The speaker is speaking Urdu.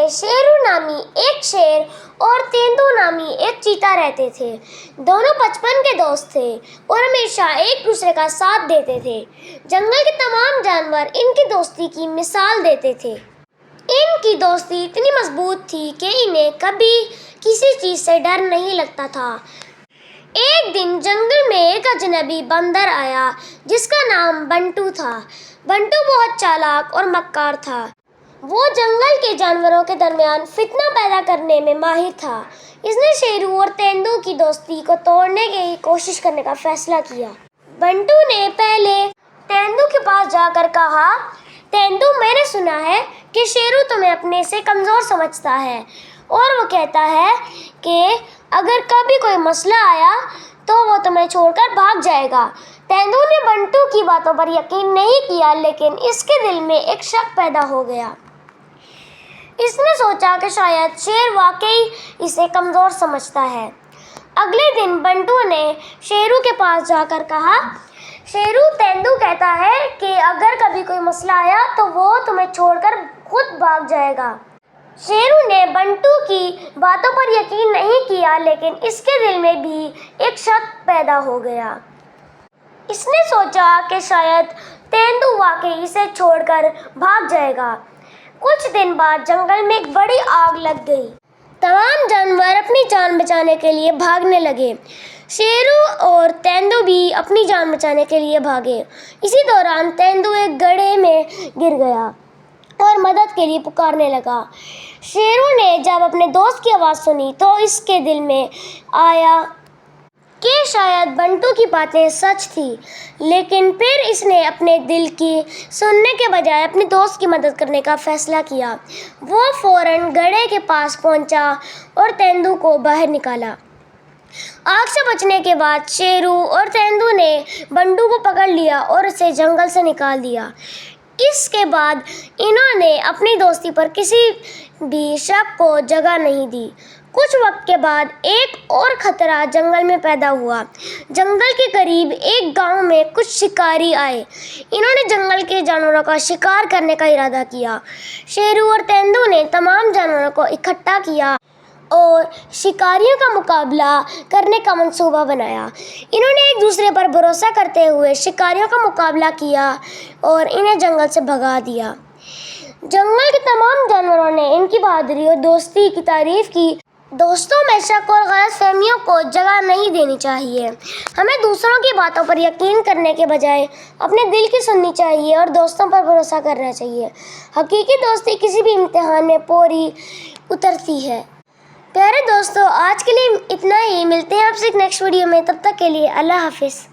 میں شیرو نامی ایک شیر اور تیندو نامی ایک چیتا رہتے تھے۔ دونوں بچپن کے دوست تھے اور ہمیشہ ایک دوسرے کا ساتھ دیتے تھے۔ جنگل کے تمام جانور ان کی دوستی کی مثال دیتے تھے۔ ان کی دوستی اتنی مضبوط تھی کہ انہیں کبھی کسی چیز سے ڈر نہیں لگتا تھا۔ ایک دن جنگل میں ایک اجنبی بندر آیا جس کا نام بنٹو تھا۔ بنٹو بہت چالاک اور مکار تھا۔ وہ جنگل کے جانوروں کے درمیان فتنہ پیدا کرنے میں ماہر تھا۔ اس نے شیرو اور تیندو کی دوستی کو توڑنے کی کوشش کرنے کا فیصلہ کیا۔ بنٹو نے پہلے تیندو کے پاس جا کر کہا، تیندو، میں نے سنا ہے کہ شیرو تمہیں اپنے سے کمزور سمجھتا ہے اور وہ کہتا ہے کہ اگر کبھی کوئی مسئلہ آیا تو وہ تمہیں چھوڑ کر بھاگ جائے گا۔ تیندو نے بنٹو کی باتوں پر یقین نہیں کیا، لیکن اس کے دل میں ایک شک پیدا ہو گیا۔ اس نے سوچا کہ شاید شیر واقعی اسے کمزور سمجھتا ہے۔ اگلے دن بنٹو نے شیرو کے پاس جا کر کہا، شیرو، تیندو کہتا ہے کہ اگر کبھی کوئی مسئلہ آیا تو وہ تمہیں چھوڑ کر خود بھاگ جائے گا۔ شیرو نے بنٹو کی باتوں پر یقین نہیں کیا، لیکن اس کے دل میں بھی ایک شک پیدا ہو گیا۔ اس نے سوچا کہ شاید تیندو واقعی اسے چھوڑ کر بھاگ جائے گا۔ کچھ دن بعد جنگل میں ایک بڑی آگ لگ گئی۔ تمام جانور اپنی جان بچانے کے لیے بھاگنے لگے۔ شیرو اور تیندو بھی اپنی جان بچانے کے لیے بھاگے۔ اسی دوران تیندو ایک گڑھے میں گر گیا اور مدد کے لیے پکارنے لگا۔ شیرو نے جب اپنے دوست کی آواز سنی تو اس کے دل میں آیا کہ شاید بنٹو کی باتیں سچ تھیں، لیکن پھر اس نے اپنے دل کی سننے کے بجائے اپنے دوست کی مدد کرنے کا فیصلہ کیا۔ وہ فوراً گڑھے کے پاس پہنچا اور تیندو کو باہر نکالا۔ آگ سے بچنے کے بعد شیرو اور تیندو نے بنٹو کو پکڑ لیا اور اسے جنگل سے نکال دیا۔ اس کے بعد انہوں نے اپنی دوستی پر کسی بھی شک کو جگہ نہیں دی۔ کچھ وقت کے بعد ایک اور خطرہ جنگل میں پیدا ہوا۔ جنگل کے قریب ایک گاؤں میں کچھ شکاری آئے۔ انہوں نے جنگل کے جانوروں کا شکار کرنے کا ارادہ کیا۔ شیرو اور تیندو نے تمام جانوروں کو اکٹھا کیا اور شکاریوں کا مقابلہ کرنے کا منصوبہ بنایا۔ انہوں نے ایک دوسرے پر بھروسہ کرتے ہوئے شکاریوں کا مقابلہ کیا اور انہیں جنگل سے بھگا دیا۔ جنگل کے تمام جانوروں نے ان کی بہادری اور دوستی کی تعریف کی۔ دوستوں، میں شک اور غلط فہمیوں کو جگہ نہیں دینی چاہیے۔ ہمیں دوسروں کی باتوں پر یقین کرنے کے بجائے اپنے دل کی سننی چاہیے اور دوستوں پر بھروسہ کرنا چاہیے۔ حقیقی دوستی کسی بھی امتحان میں پوری اترتی ہے۔ پیارے دوستو، آج کے لیے اتنا ہی۔ ملتے ہیں آپ سے ایک نیکسٹ ویڈیو میں، تب تک کے لیے اللہ حافظ۔